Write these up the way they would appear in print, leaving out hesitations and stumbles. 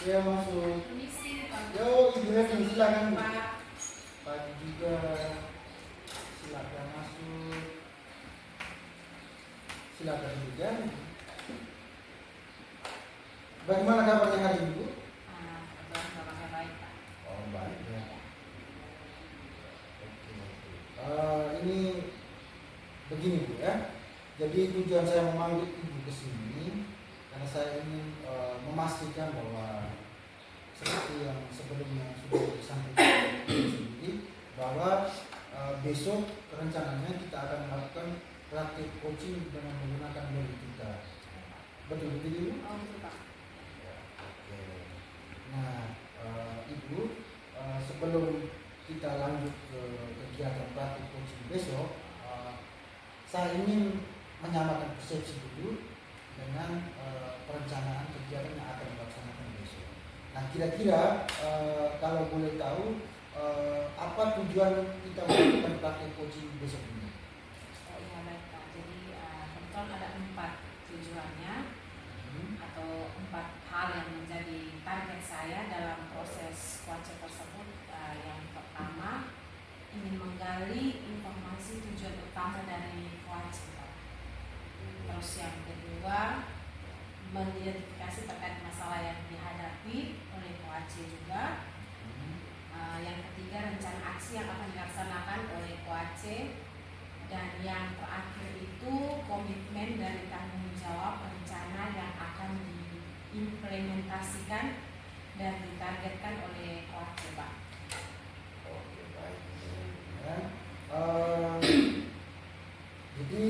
Ya masuk. Permisi, Pak. Yo, Ibu Heni, silakan. Pak. Pagi juga. Silakan masuk. Silakan juga. Bagaimana kabarnya hari ini, Bu? Kebetulan kabarnya baik, Pak. Oh, baik ya. Oke. Ini begini, Bu ya. Jadi tujuan saya memanggil Ibu ke sini karena saya ingin memastikan bahwa seperti yang sebelumnya sudah disampaikan sendiri bahwa besok rencananya kita akan melakukan praktik coaching dengan menggunakan mulut kita. Betul Ibu? Oh, betul, Pak. Ya, oke. Nah, Ibu, sebelum kita lanjut ke kegiatan praktik coaching besok, saya ingin menyamakan persepsi dulu dengan perencanaan kegiatan yang akan dilaksanakan besok. Nah, kira-kira kalau boleh tahu apa tujuan kita melakukan praktik coaching besok ini? Oh iya, baik, Pak. Jadi kebetulan ada 4 tujuannya atau 4 hal yang menjadi target saya dalam proses coaching tersebut. Yang pertama, ingin menggali informasi tujuan utama dari coaching, Pak. Terus yang kedua, mengidentifikasi terkait masalah yang dihadapi oleh coaching juga. Yang ketiga, rencana aksi yang akan dilaksanakan oleh coaching. Dan yang terakhir itu komitmen dari tanggung jawab rencana yang akan diimplementasikan dan ditargetkan oleh coaching, Pak. Oke, baik. Ya. Jadi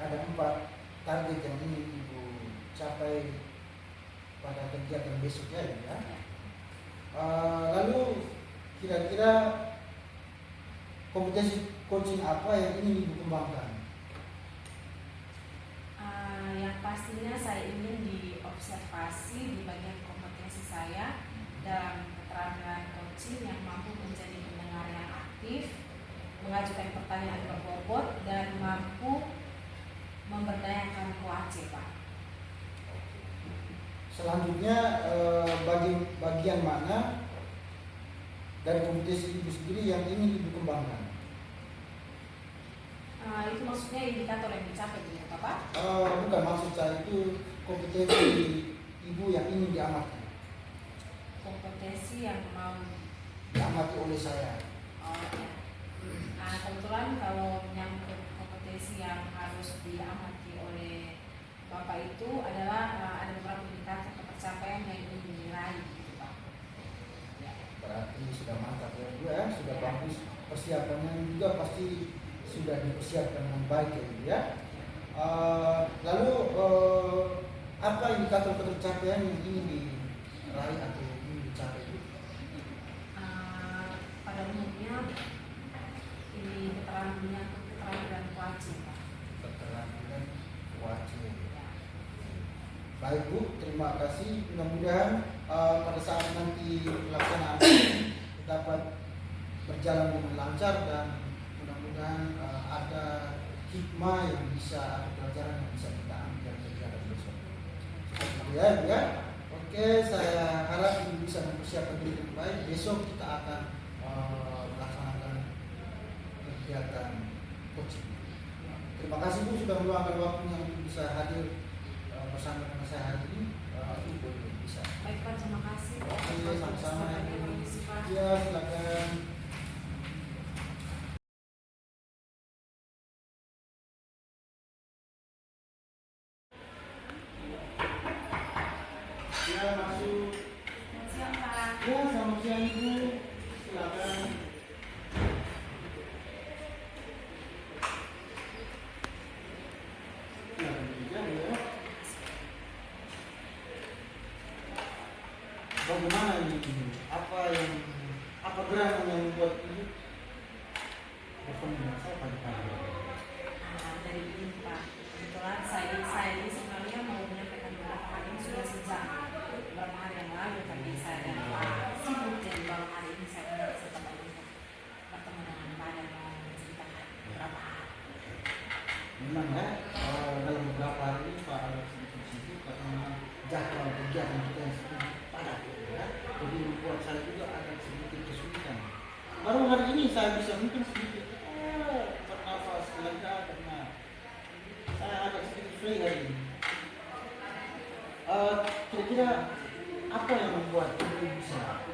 ada 4 target yang ingin Ibu capai pada kegiatan besok ya. Lalu kira-kira kompetensi coaching apa yang ingin Ibu kembangkan? Yang pastinya saya ingin diobservasi di bagian kompetensi saya dalam keterampilan coaching yang mampu menjadi pendengar yang aktif, mengajukan pertanyaan berbobot, dan mampu memberdayakan coaching, Pak. Selanjutnya bagian mana dari kompetensi Ibu sendiri yang ingin Ibu kembangkan? Itu maksudnya indikator yang dicapai gitu, Pak? Bukan, maksud saya itu kompetensi Ibu yang ingin diamati. Kompetensi yang mau Diamati oleh saya. Oh ya. Kebetulan kalau menyangkut kompetensi yang harus diamati oleh Bapak itu adalah ada beberapa indikator ketercapaian yang ingin diraih, gitu, Pak. Ya. Berarti sudah mantap ya Bu ya, sudah bagus, persiapannya juga pasti sudah dipersiapkan dengan baik ya Bu ya. Lalu apa indikator ketercapaian yang ingin diraih atau ingin dicapai Bu? Pada umumnya ini keterampilan coaching, Pak. Keterampilan coaching. Baik Bu, terima kasih. Mudah-mudahan pada saat nanti pelaksanaan dapat berjalan dengan lancar dan mudah-mudahan ada hikmah yang bisa, ada pelajaran yang bisa kita ambil dari kegiatan besok. Seperti itu ya Bu ya. Oke, saya harap Ibu bisa mempersiapkan diri dengan baik. Besok kita akan melaksanakan kegiatan coaching. Terima kasih Bu sudah meluangkan waktunya untuk bisa hadir bersama dengan saya hari ini. Ibu bisa. Baik, Pak, terima kasih. Oke, sama-sama. Permisi, Pak. Ya, silakan. Ya, masuk. Selamat siang, Pak. Ya, selamat siang Ibu. Silakan. Bagaimana ini? Apa gerangan yang membuat Ibu bertemu dengan saya pagi-pagi? Dari ini, Pak. Kebetulan saya ini sebenarnya mau menyampaikan beberapa hal ini sudah sejak beberapa hari yang lalu, tapi saya dan Pak sibuk, jadi malam hari ini saya punya kesempatan untuk bertemu dengan Pak dan mau menceritakan beberapa hal. Memang ya, dalam beberapa hari ini Pak Alex sibuk karena jadwal kegiatan kita yang sedikit padat, ya. Jadi membuat saya juga agak sedikit kesulitan. Baru hari ini saya bisa mungkin sedikit bernafas lega karena saya agak sedikit free hari ini. Kira-kira apa yang membuat ibu bisa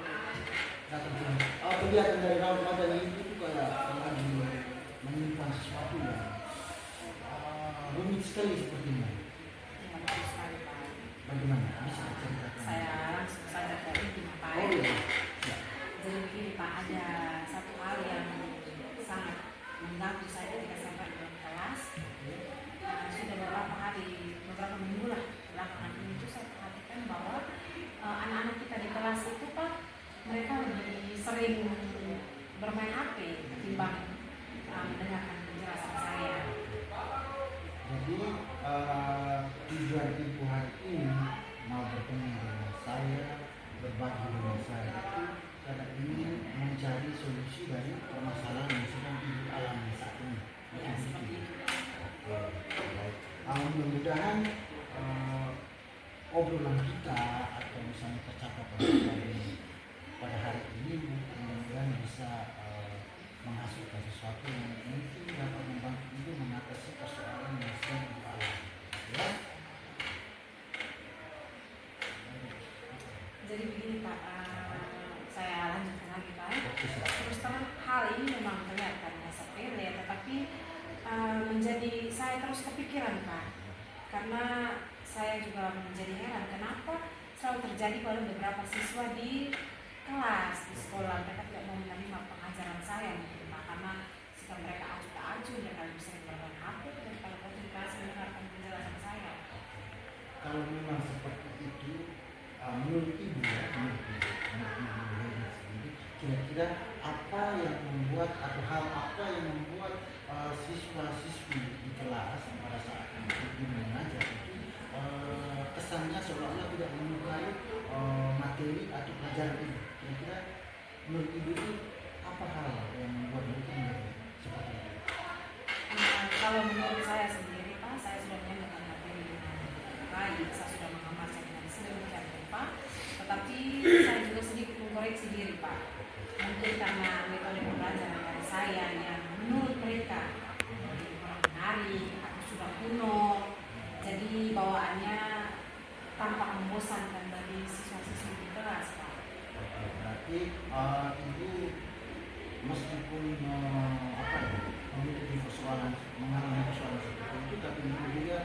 datang ke sini? Kegiatan dari raut mata ibu itu kayak lagi menyimpan sesuatu yang rumit sekali sepertinya. Ya, bagus sekali Pak. Bagaimana? Bisa ceritakan? Saya langsung saja ke inti Pak. Oh iya. Ya. Jadi begini Pak, ada satu hal yang sangat mengganggu saya ketika saya berada dalam kelas. Sudah beberapa minggu lah belakangan ini itu saya perhatikan bahwa anak-anak kita di kelas itu Pak, mereka lebih sering bermain HP ketimbang mendengarkan penjelasan saya. Jadi tujuan ibu hari ini mau bertemu dengan saya, berbagi dengan saya itu karena ingin mencari solusi dari permasalahan yang sedang ibu alami saat ini. Ya, seperti itu. Mudah-mudahan obrolan kita atau misalnya percakapan kita pada hari ini mudah-mudahan bisa menghasilkan sesuatu yang mungkin dapat membantu ibu mengatasi persoalan yang sedang ibu alami. Ya? Jadi begini Pak, saya lanjutkan lagi Pak. Terus terang hal ini memang kelihatannya sepele, tetapi menjadi saya terus kepikiran Pak, karena saya juga menjadi heran kenapa selalu terjadi pada beberapa siswa di kelas di sekolah, mereka tidak mau menerima pengajaran saya mungkin Pak, karena sikap mereka acuh tak acuh, mereka lebih sering bermain HP daripada konsentrasi mendengarkan penjelasan saya. Kalau memang seperti itu, menurut ibu ya, menurut ibu sendiri, kira-kira apa yang membuat atau hal apa yang membuat siswa-siswi di kelas pada saat ibu mengajar itu kesannya seolah-olah tidak menyukai materi atau pelajaran ini. Kira-kira menurut ibu itu apa hal yang membuat mereka menjadi seperti itu? Kalau menurut saya sendiri Pak, saya sudah menyampaikan materi dengan baik, saya sudah mengamalkan dengan sedemikian rupa, tetapi saya juga sedikit mengkoreksi diri Pak. Mungkin karena metode pembelajaran dari saya yang menurut mereka kurang menarik atau sudah kuno, jadi bawaannya tampak membosankan bagi siswa-siswi di kelas Pak. Berarti ibu meskipun memiliki persoalan, mengalami persoalan seperti itu, tapi ibu juga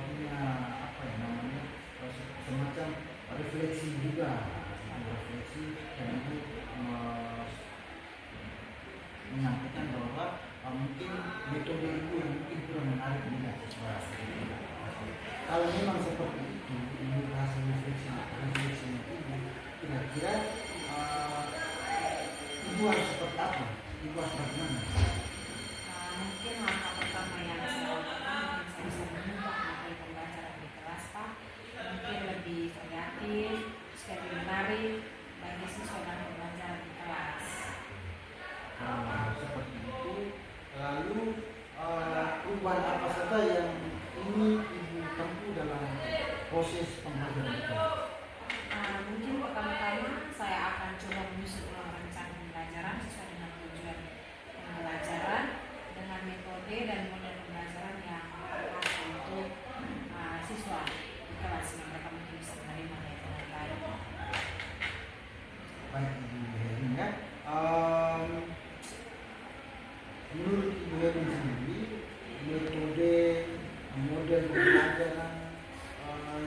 punya semacam refleksi juga, refleksi dan ibu menyampaikan bahwa mungkin metode ibu yang mungkin kurang menarik dengan siswa. Kalau memang seperti itu, ibu hasil refleksi ibu, kira-kira ibu harus seperti apa? Ibu harus bagaimana? Mungkin langkah pertama yang saya lakukan, mungkin saya bisa mengubah materi pembelajaran di kelas Pak, mungkin lebih variatif, lebih menarik bagi siswa dalam pembelajaran di kelas. Seperti itu. Lalu perubahan apa saja yang ingin ibu tempuh dalam proses pembelajaran itu? Mungkin pertama-tama saya akan coba menyusun ulang rencana pembelajaran sesuai dengan tujuan pembelajaran dengan metode dan model pembelajaran yang pas untuk siswa di kelas yang mereka mungkin bisa menerima dengan baik. Baik Ibu Herin ya. Menurut Ibu Herin sendiri, metode model pembelajaran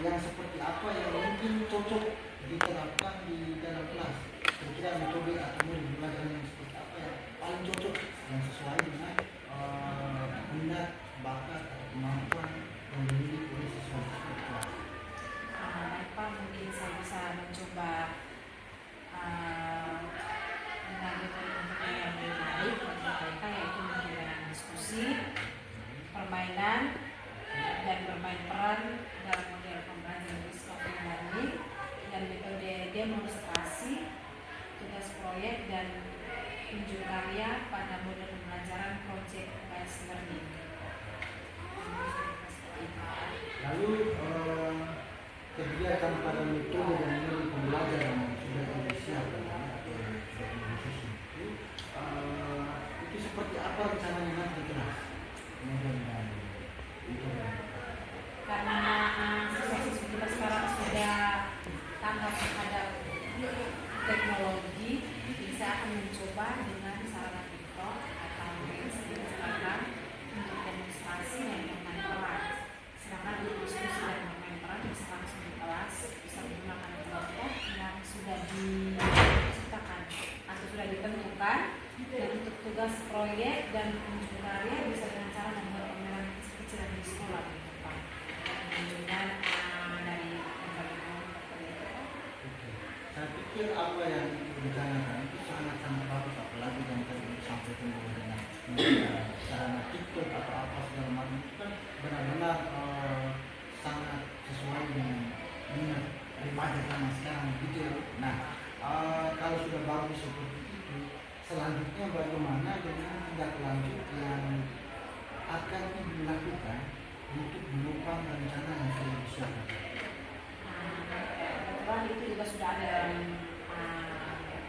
yang seperti apa yang mungkin cocok diterapkan di dalam kelas? Kira-kira metode atau model pembelajaran yang seperti apa yang paling cocok, yang sesuai dengan minat, bakat atau kemampuan yang dimiliki oleh siswa-siswa di kelas? Baik Pak, mungkin saya bisa mencoba dengan metode yang lebih baik bagi mereka, yaitu mungkin dengan diskusi, permainan, dan bermain peran dalam model pembelajaran discovery learning dan metode demonstrasi, tugas proyek dan tunjuk karya pada model pembelajaran project based learning. Lalu kegiatan dan pengunjung karya bisa dengan cara membuat pameran kecil-kecil di sekolah di depan. Menunjukkan dari berbagai hal seperti itu. Oke. Saya pikir apa yang direncanakan itu sangat-sangat bagus, apalagi yang tadi disampaikan dengan sarana TikTok atau apa segala macam itu kan benar-benar sangat sesuai dengan minat remaja zaman sekarang gitu ya. Nah, kalau sudah bagus seperti itu, selanjutnya bagaimana dengan tindak lanjut yang akan dilakukan untuk menopang rencana yang sudah disiapkan? Kebetulan itu juga sudah ada dalam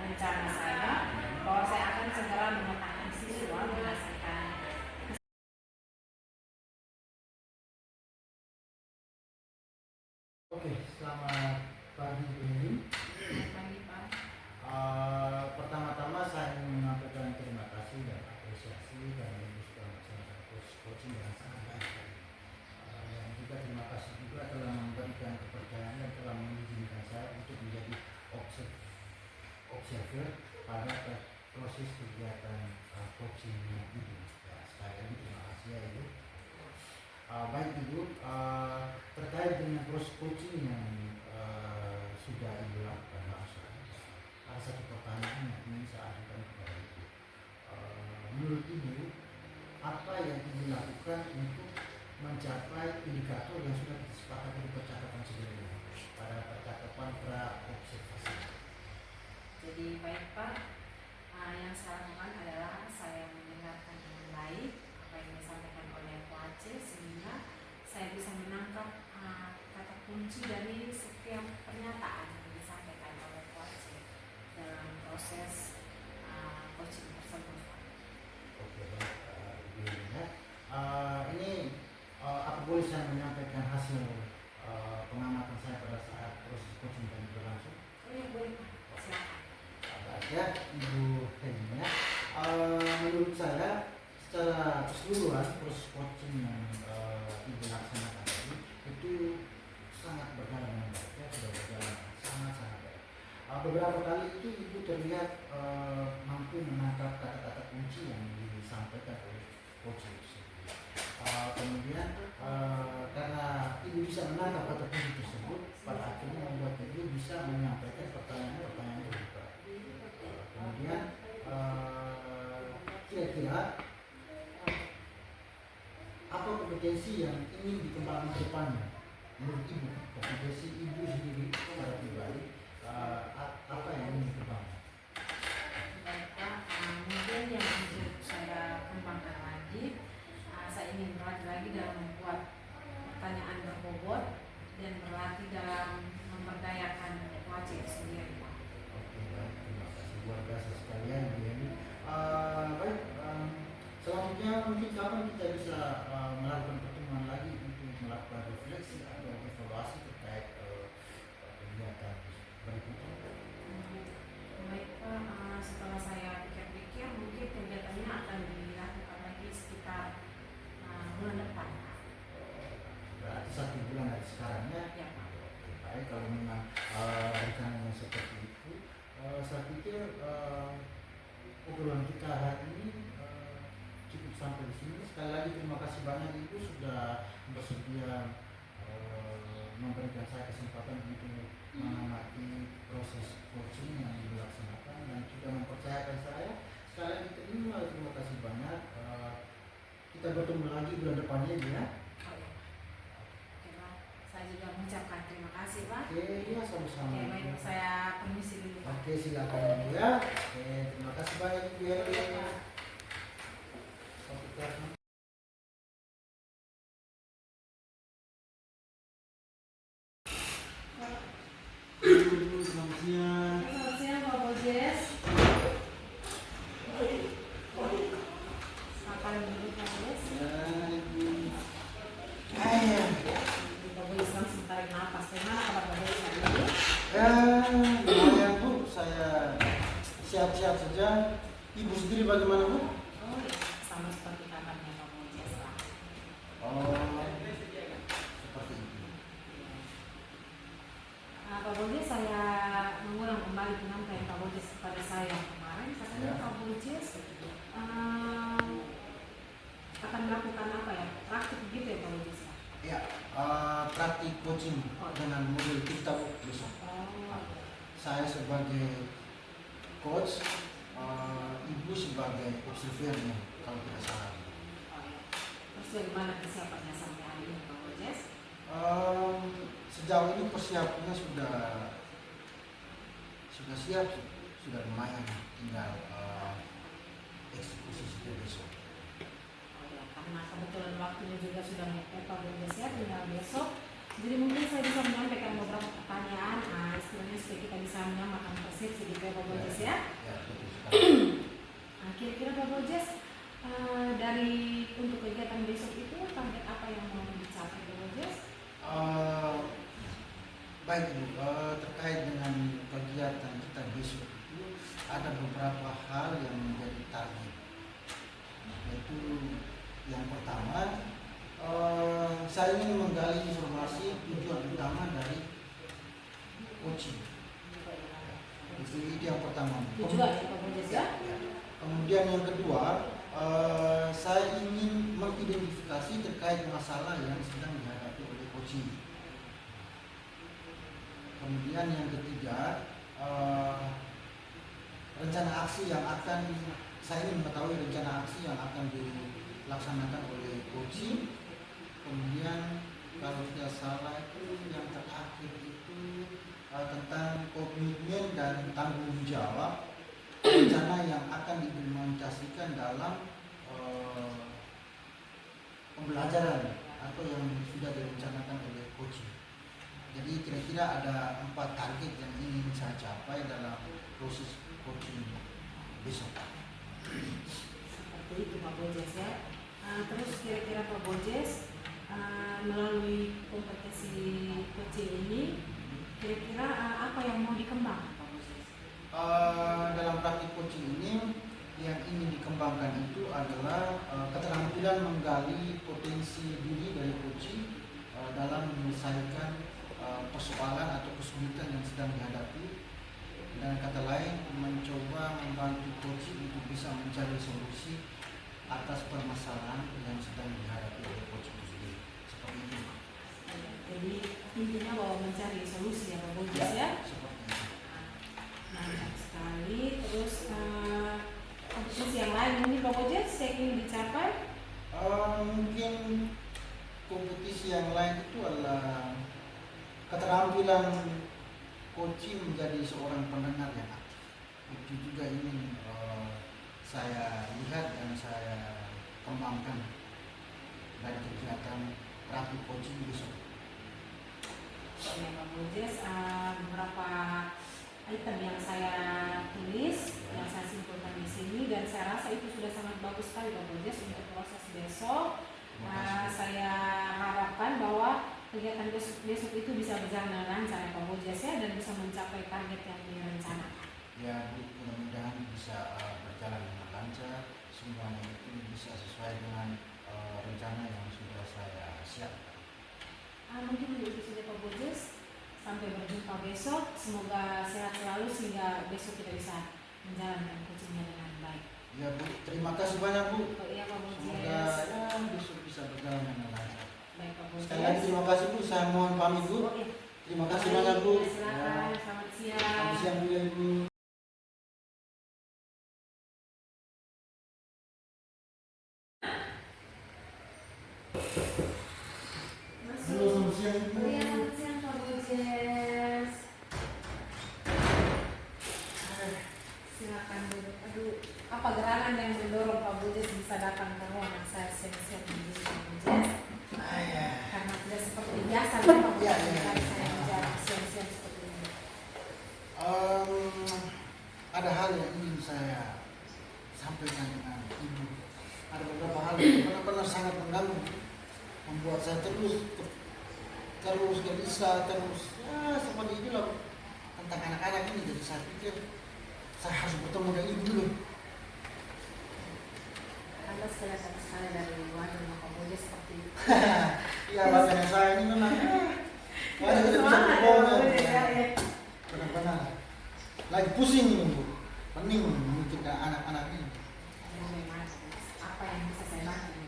rencana saya bahwa saya akan segera mengatakan siswa berdasarkan. Oke, selamat pagi Bu Heni. Selamat pagi Pak. Pertama-tama saya ingin menyampaikan terima kasih dan apresiasi karena Ibu sudah melaksanakan coaching dengan sangat baik. Dan juga terima kasih juga telah memberikan kepercayaan dan telah mengizinkan saya untuk menjadi observer pada proses kegiatan coaching Ibu. Ya, sekali lagi terima kasih ya Ibu. Baik Ibu, terkait dengan proses coaching yang sudah Ibu lakukan langsung, ada satu pertanyaan yang ingin saya ajukan kepada Ibu. Menurut Ibu, apa yang Ibu lakukan untuk mencapai indikator yang sudah disepakati di percakapan sebelumnya pada percakapan pra-observasi? Jadi baik Pak, yang saya lakukan adalah saya mendengarkan dengan baik apa yang disampaikan oleh Coach sehingga saya bisa menangkap kata kunci dari setiap pernyataan yang disampaikan oleh Coach dalam proses coaching tersebut. Oke, baik Ibu Helena. Ini apa boleh saya menyampaikan hasil pengamatan saya pada saat proses coaching tadi berlangsung? Oh ya boleh Pak, silakan. Ya, Ibu Helena. Menurut saya secara keseluruhan proses coaching yang Ibu laksanakan tadi itu sangat berjalan dengan baik, ya, sudah berjalan sangat-sangat baik. Beberapa kali itu Ibu terlihat mampu menangkap kata-kata kunci yang disampaikan oleh coach tersebut. Kemudian karena Ibu bisa menangkap kata kunci tersebut, pada akhirnya membuat Ibu bisa menyampaikan pertanyaan-pertanyaan terbuka. Kemudian kira-kira apa kompetensi yang ingin dikembangkan ke depannya menurut Ibu, kompetensi Ibu sendiri secara pribadi, apa yang ingin dikembangkan? Baik Pak, mungkin yang untuk saya kembangkan lagi, saya ingin berlatih lagi dalam membuat pertanyaan berbobot dan berlatih dalam memberdayakan wajib sendiri Pak. Oke, baik, terima kasih luar biasa sekalian Bu Yeni. Baik, selanjutnya mungkin kapan kita bisa melakukan pertemuan lagi untuk melakukan refleksi atau evaluasi terkait kegiatan berikutnya? Baik Pak, setelah saya pikir-pikir mungkin kegiatannya akan dilakukan lagi sekitar bulan depan Pak. Berarti 1 bulan dari sekarang ya? Ya Pak. Oke, baik, kalau memang rencananya seperti itu, saya pikir obrolan kita hari ini cukup sampai di sini. Sekali lagi terima kasih banyak Ibu sudah bersedia memberikan saya kesempatan untuk mengamati proses coaching yang dilaksanakan dan juga mempercayakan saya. Sekali lagi terima kasih banyak. Kita bertemu lagi bulan depannya Ibu ya. Oke Pak, saya juga mengucapkan terima kasih Pak. Oke, ya sama-sama. Oke baik, saya permisi dulu Pak. Oke, silakan Ibu ya. Oke, terima kasih banyak Ibu ya. Iya, Pak. Oke, selamat siang. Selamat siang Pak Bojes. Silakan duduk Pak Bojes. Pak Bojes langsung tarik nafas. Bagaimana kabar Pak Bojes hari ini? Lumayan Bu, saya siap-siap saja. Ibu sendiri bagaimana Bu? Oh ya, sama seperti kabarnya Pak Bojes Pak. Seperti itu. Pak Bojes, saya mengulang kembali penyampaian Pak Bojes kepada saya kemarin. Katanya Ya. Pak Bojes praktik coaching dengan model kita besok. Saya sebagai coach, ibu sebagai observernya kalau tidak salah. Terus bagaimana persiapannya sampai hari ini Pak Bojes? Sejauh ini persiapannya sudah siap, sudah lumayan, tinggal eksekusi sudah besok. Karena kebetulan waktunya juga sudah mepet Pak Bojes ya, tinggal besok. Jadi mungkin saya bisa menyampaikan beberapa pertanyaan, istilahnya supaya kita bisa menyamakan persepsi gitu ya Pak Bojes ya. Betul sekali. Kira-kira Pak Bojes, dari untuk kegiatan besok itu target apa yang mau dicapai Pak Bojes? Baik Bu, terkait dengan kegiatan kita besok itu ada beberapa hal yang menjadi target. Yaitu yang pertama, saya ingin menggali informasi tujuan utama dari coaching. Itu yang pertama. Tujuan ya Pak Bojes ya? Kemudian yang kedua, saya ingin mengidentifikasi terkait masalah yang sedang dihadapi oleh coaching. Kemudian yang ketiga, rencana aksi yang akan saya ingin mengetahui rencana aksi yang akan dilaksanakan oleh coaching. Kemudian kalau tidak salah itu yang terakhir itu tentang komitmen dan tanggung jawab rencana yang akan diimplementasikan dalam pembelajaran atau yang sudah direncanakan oleh coaching. Jadi kira-kira ada 4 target yang ingin saya capai dalam proses coaching besok. Seperti itu Pak Bojes ya. Terus kira-kira Pak Bojes, melalui kompetisi coaching ini, kira-kira apa yang mau dikembangkan Pak Bojes? Dalam praktik coaching ini yang ingin dikembangkan itu adalah keterampilan menggali potensi diri dari coaching dalam menyelesaikan persoalan atau kesulitan yang sedang dihadapi, dan kata lain mencoba membantu coaching untuk bisa mencari solusi atas permasalahan yang sedang dihadapi oleh coaching itu sendiri. Seperti itu. Jadi intinya bahwa mencari solusi ya Pak Bojes ya? Seperti itu. Mantap sekali. Terus kompetisi yang lain mungkin Pak Bojes yang ingin dicapai? Mungkin kompetisi yang lain itu adalah keterampilan coaching menjadi seorang pendengar yang aktif. Itu juga ingin saya lihat dan saya kembangkan dari kegiatan praktik coaching besok. Ya Pak Bojes, beberapa item yang saya tulis, yang saya simpulkan di sini, dan saya rasa itu sudah sangat bagus sekali Pak Bojes untuk proses besok. Saya harapkan bahwa kegiatan besok itu bisa berjalan dengan lancar ya Pak Bojes ya, dan bisa mencapai target yang direncanakan. Ya Bu, mudah-mudahan bisa berjalan dengan lancar, semuanya itu bisa sesuai dengan rencana yang sudah saya siapkan. Mungkin itu saja Pak Bojes. Sampai berjumpa besok. Semoga sehat selalu sehingga besok kita bisa menjalankan coachingnya dengan baik. Ya Bu, terima kasih banyak Bu. Iya Pak Semoga Bojes. besok bisa berjalan dengan lancar. Baik Pak Bojes. Sekali lagi terima kasih Bu, saya mohon pamit Bu. Terima kasih banyak Bu. Silakan, selamat siang. Selamat siang Bu ya Ibu. Halo, selamat siang Ibu. Iya, selamat siang Pak Bojes. Silakan duduk. Aduh, apa gerangan yang mendorong Pak Bojes bisa datang ke ruangan saya siang-siang begini Pak Bojes? Karena tidak seperti biasa ya Pak Bojes, saya jarang siang-siang seperti ini. Ada hal yang ingin saya sampaikan dengan Ibu. Ada beberapa hal yang benar-benar sangat mengganggu, membuat saya terus gelisah, ya seperti itulah tentang anak-anak ini. Jadi saya pikir saya harus bertemu dengan Ibu dulu. Anda kelihatan sekali dari wajah Pak Bojes seperti itu. Iya, wajahnya saya ini memang wajah tidak bisa berbohong. Benar-benar lagi pusing ini Bu, pening memikirkan anak-anak ini. Apa yang bisa saya bantu?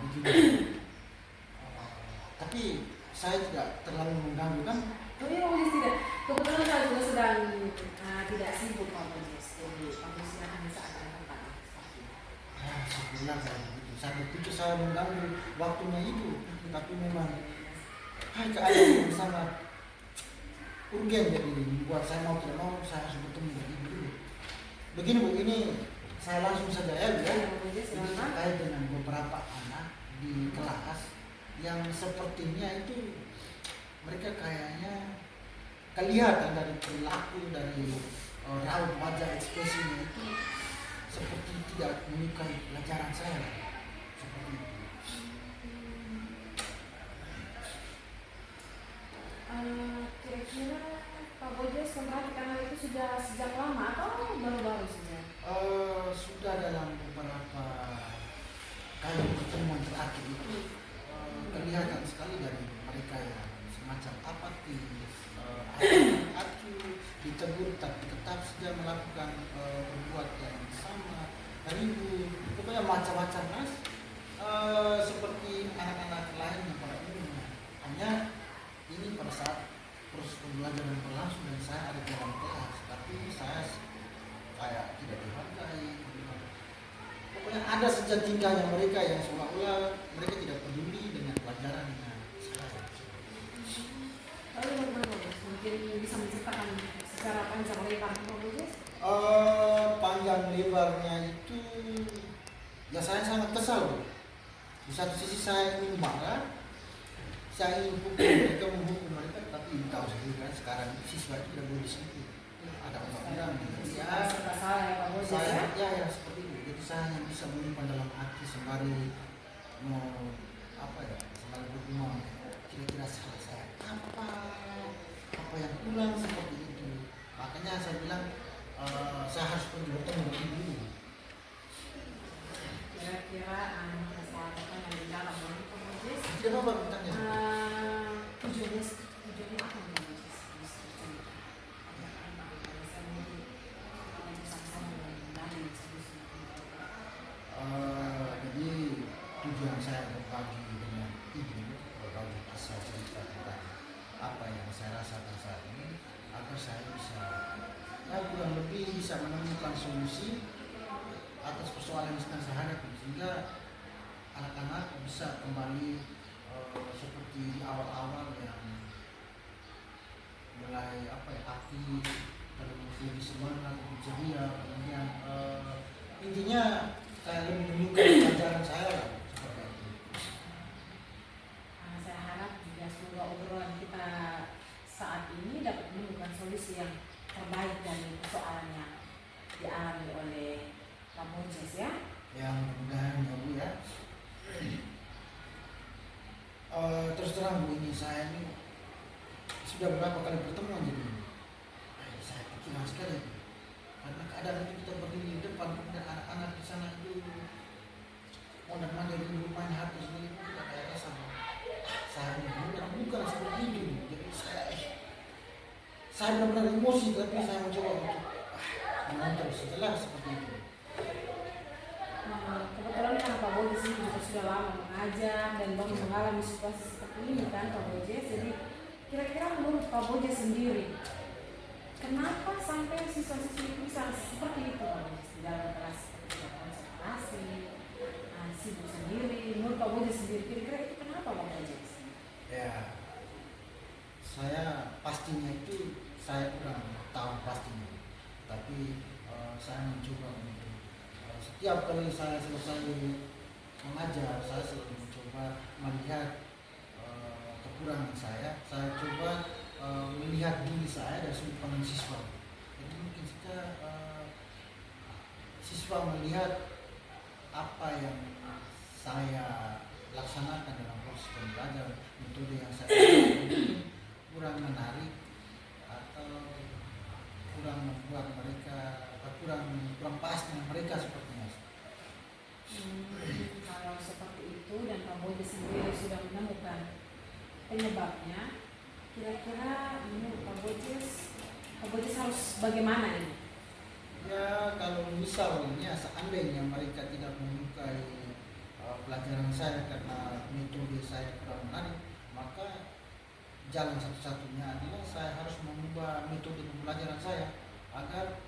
Begini, saya tidak terlalu mengganggu kan. Oh iya, Pak Bojes tidak. Kebetulan saya juga sedang tidak sibuk Pak Bojes. Jadi Pak Bojes silahkan bisa ada tempat seperti itu. Syukurlah saya begitu. Saya berpikir saya mengganggu waktunya itu, tapi memang keadaan yang sangat urgen jadi buat saya mau tidak mau saya harus bertemu dengan ibu dulu. Begini Bu, ini saya langsung saja ya Bu ya. Pak Bojes Ini silakan. terkait dengan beberapa anak di kelas yang sepertinya itu mereka kayaknya kelihatan dari perilaku, dari raut wajah ekspresinya itu seperti tidak menyukai pelajaran saya seperti itu. Kira-kira Pak Bojes memperhatikan hal itu sudah sejak lama atau baru-baru saja? Sudah dalam beberapa kali pertemuan terakhir itu kelihatan sekali dari mereka yang semacam apatis, acuh, ditegur tapi tetap saja melakukan perbuatan yang sama, ribut, pokoknya macam-macam mas, seperti anak-anak lain yang pada umumnya. Hanya ini pada saat proses pembelajaran berlangsung dan saya ada di dalam kelas, tapi saya kayak tidak dihargai. Pokoknya ada saja tingkahnya mereka yang seolah-olah mereka tidak peduli dengan pelajarannya saya. Lalu bagaimana Pak Bojes? Mungkin bisa menceritakan secara panjang lebar Pak Bojes? Panjang lebarnya itu ya saya sangat kesal Bu. Di satu sisi saya ingin marah, saya ingin menghukum mereka, tapi tahu sendiri kan sekarang siswa itu tidak boleh disentuh. Ada undang-undang ya. Serba salah ya Pak Bojes Saya ya? ya seperti itu. Jadi saya hanya bisa menyimpan dalam hati sembari mau sembari bergumam kira-kira salah saya apa yang kurang seperti itu. Makanya saya bilang saya harus pergi bertemu dengan ibu. Kira-kira masalah apa yang di dalam ini Pak Bojes? Tidak apa bertanya. Tujuannya apa Pak Bojes? Jadi tujuan saya berbagi dengan ibu, berbagi kisah cerita tentang apa yang saya rasakan saat ini, agar saya bisa kurang lebih bisa menemukan solusi atas persoalan yang sedang saya hadapi, sehingga anak-anak bisa kembali seperti di awal-awal yang mulai aktif, lebih semangat, lebih ceria, kemudian intinya saya lebih menyukai pelajaran saya lah, seperti itu. Saya harap juga semoga obrolan kita saat ini dapat menemukan solusi yang terbaik dari persoalan yang dialami oleh Pak Bojes ya. Yang mudah-mudahan ya Bu ya. Terus terang Bu, ini saya ini sudah berapa kali pertemuan jadi saya pikiran sekali Bu. Karena keadaan itu kita berdiri di depan, kemudian anak-anak di sana itu mondar-mandir di main HP sendiri pun kita kayak rasa saya bukan seperti itu. Jadi saya benar-benar emosi, tapi saya mencoba untuk mengontrol setelah seperti itu. Kebetulan kan Pak Bojes ini juga sudah lama mengajar dan baru mengalami situasi seperti ini kan Pak Bojes. Jadi kira-kira menurut Pak Bojes sendiri, kenapa sampai siswa-siswi itu bisa seperti itu Pak Bojes di dalam kelas, konsentrasi, sibuk sendiri? Menurut Pak Bojes sendiri, kira-kira itu kenapa Pak Bojes? Ya, saya pastinya itu saya kurang tahu pastinya, tapi saya mencoba untuk setiap kali saya selesai mengajar, saya selalu mencoba melihat kekurangan saya coba melihat diri saya dari sudut pandang siswa. Jadi mungkin saja siswa melihat apa yang saya laksanakan dalam proses pembelajaran, metode yang saya mungkin kurang menarik atau kurang membuat mereka kurang pas dengan mereka sepertinya. Kalau seperti itu dan Pak Bojes sendiri sudah menemukan penyebabnya, kira-kira menurut Pak Bojes harus bagaimana ini? Ya kalau misalnya seandainya mereka tidak menyukai pelajaran saya karena metode saya kurang menarik, maka jalan satu-satunya adalah saya harus mengubah metode pembelajaran saya agar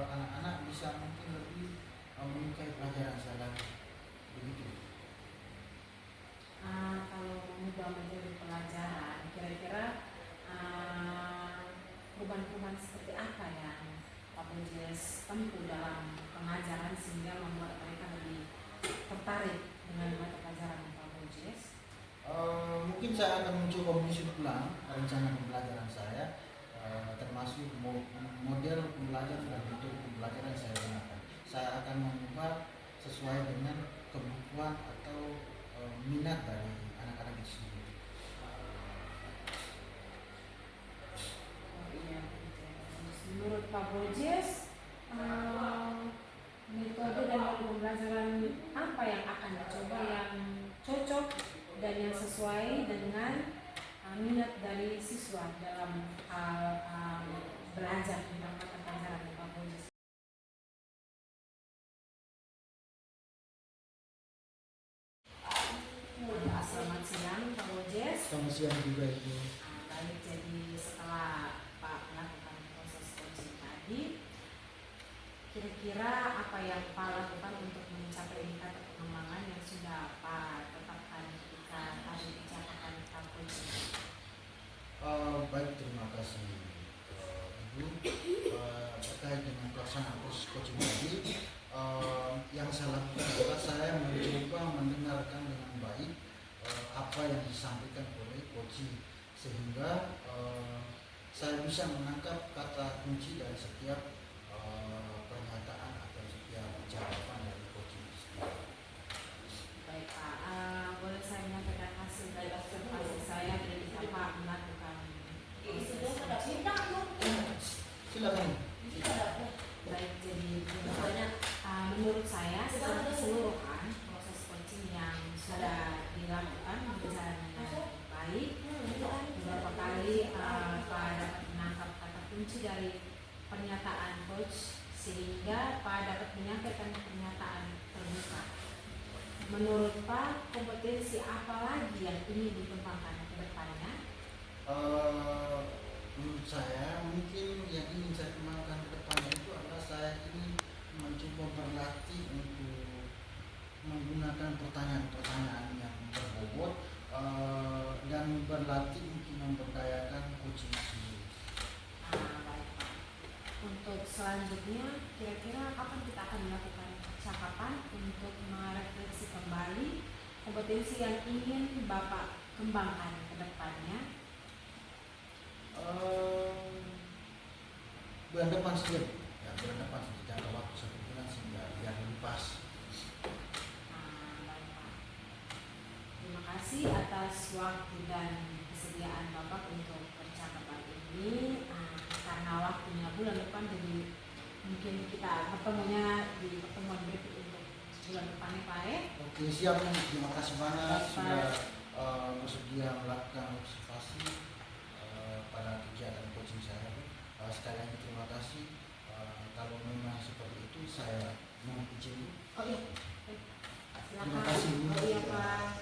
anak-anak bisa mungkin lebih menyukai pelajaran saya lagi. Begitu. Kalau mengubah metode pelajaran, kira-kira perubahan-perubahan seperti apa yang Pak Bonjes tempuh dalam pengajaran sehingga membuat mereka lebih tertarik dengan mata pelajaran Pak Bonjes? Mungkin saya akan mencoba menyusun ulang rencana pembelajaran saya, termasuk model pembelajaran dan metode pembelajaran yang saya gunakan. Saya akan mengubah sesuai dengan kebutuhan atau minat dari anak-anak itu sendiri. Oh iya, menurut Pak Bonjes, metode dan modul pembelajaran apa yang akan dicoba yang cocok dan yang sesuai dengan minat dari siswa dalam hal belajar tentang mata pelajaran Pak Bonjes? Selamat siang Pak Bonjes. Selamat siang juga Ibu. Baik, jadi setelah Pak melakukan proses coaching tadi, kira-kira apa yang Pak lakukan untuk mencapai indikator pengembangan yang sudah Pak tetapkan ketika tadi dicatatkan Pak coaching? Baik, terima kasih Ibu. Terkait dengan pelaksanaan proses coaching tadi, yang saya lakukan adalah saya mencoba mendengarkan dengan baik apa yang disampaikan oleh coaching, sehingga saya bisa menangkap kata kunci dari setiap pernyataan atau setiap jawaban dari coaching. Baik Pak, boleh saya menyampaikan hasil dari observasi saya ketika Pak melakukan proses coaching? Silakan. Baik, jadi menurut saya secara keseluruhan proses coaching yang sudah dilakukan berjalan dengan baik. Beberapa kali Pak dapat menangkap kata kunci dari pernyataan coach sehingga Pak dapat menyampaikan pernyataan terbuka. Menurut Pak, kompetensi apa lagi yang ingin dikembangkan ke depannya? Menurut saya mungkin yang ingin saya kembangkan ke depannya itu adalah saya ingin mencoba berlatih untuk menggunakan pertanyaan-pertanyaan yang berbobot dan berlatih untuk memberdayakan coaching sendiri. Baik Pak. Untuk selanjutnya, kira-kira kapan kita akan melakukan percakapan untuk merefleksi kembali kompetensi yang ingin Bapak kembangkan ke depannya? Bulan depan saja, ya, bulan depan saja, jangka waktu 1 bulan sehingga biar lebih pas. Baik Pak. Terima kasih atas waktu dan kesediaan Bapak untuk percakapan ini. Karena waktunya bulan depan, jadi mungkin kita bertemunya di pertemuan berikut untuk bulan depannya Pak. Oke, siap. Terima kasih banyak Baik, sudah Pak. bersedia melakukan observasi pada kegiatan coaching saya. Sekali lagi terima kasih. Kalau memang seperti itu saya mohon izin. Oh iya. Terima kasih. Oh iya Pak.